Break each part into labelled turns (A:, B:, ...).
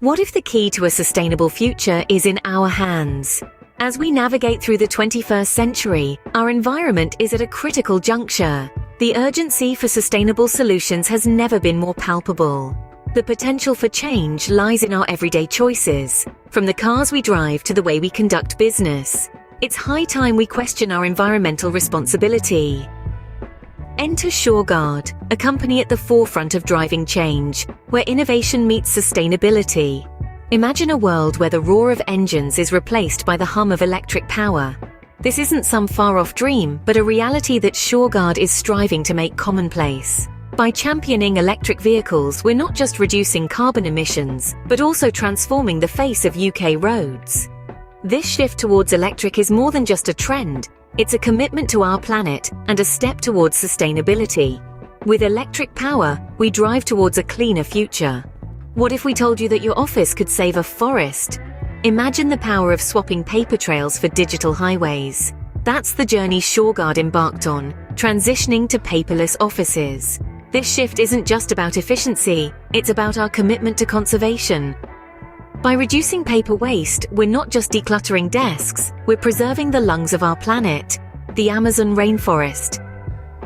A: What if the key to a sustainable future is in our hands? As we navigate through the 21st century, our environment is at a critical juncture. The urgency for sustainable solutions has never been more palpable. The potential for change lies in our everyday choices, from the cars we drive to the way we conduct business. It's high time we question our environmental responsibility. Enter SureGuard, a company at the forefront of driving change, where innovation meets sustainability. Imagine a world where the roar of engines is replaced by the hum of electric power. This isn't some far-off dream, but a reality that SureGuard is striving to make commonplace. By championing electric vehicles, we're not just reducing carbon emissions, but also transforming the face of UK roads. This shift towards electric is more than just a trend. It's a commitment to our planet and a step towards sustainability. With electric power, we drive towards a cleaner future. What if we told you that your office could save a forest? Imagine the power of swapping paper trails for digital highways. That's the journey SureGuard embarked on, transitioning to paperless offices. This shift isn't just about efficiency, it's about our commitment to conservation. By reducing paper waste, we're not just decluttering desks, we're preserving the lungs of our planet, the Amazon rainforest.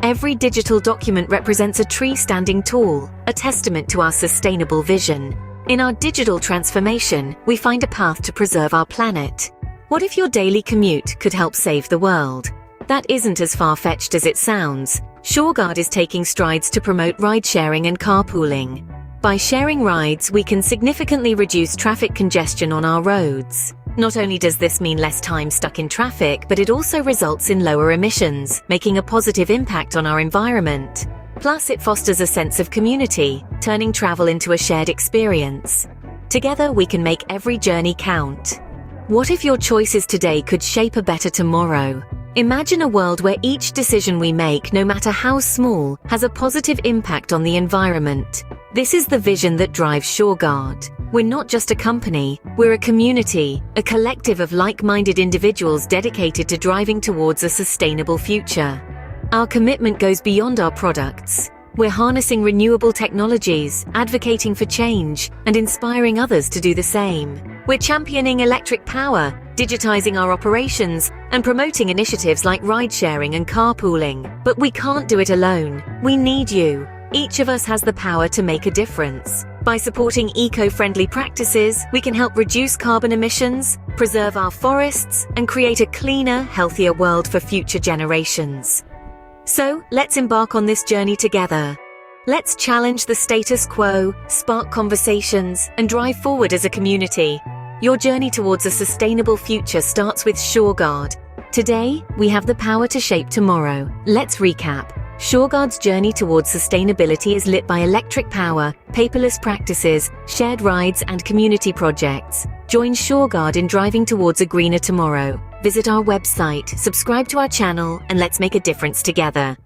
A: Every digital document represents a tree standing tall, a testament to our sustainable vision. In our digital transformation, we find a path to preserve our planet. What if your daily commute could help save the world? That isn't as far-fetched as it sounds. SureGuard is taking strides to promote ride-sharing and carpooling. By sharing rides, we can significantly reduce traffic congestion on our roads. Not only does this mean less time stuck in traffic, but it also results in lower emissions, making a positive impact on our environment. Plus, it fosters a sense of community, turning travel into a shared experience. Together, we can make every journey count. What if your choices today could shape a better tomorrow? Imagine a world where each decision we make, no matter how small, has a positive impact on the environment. This is the vision that drives SureGuard. We're not just a company, we're a community, a collective of like-minded individuals dedicated to driving towards a sustainable future. Our commitment goes beyond our products. We're harnessing renewable technologies, advocating for change, and inspiring others to do the same. We're championing electric power, digitizing our operations, and promoting initiatives like ride-sharing and carpooling. But we can't do it alone. We need you. Each of us has the power to make a difference. By supporting eco-friendly practices, we can help reduce carbon emissions, preserve our forests, and create a cleaner, healthier world for future generations. So, let's embark on this journey together. Let's challenge the status quo, spark conversations, and drive forward as a community. Your journey towards a sustainable future starts with SureGuard. Today, we have the power to shape tomorrow. Let's recap. SureGuard's journey towards sustainability is lit by electric power, paperless practices, shared rides, and community projects. Join SureGuard in driving towards a greener tomorrow. Visit our website, subscribe to our channel, and let's make a difference together.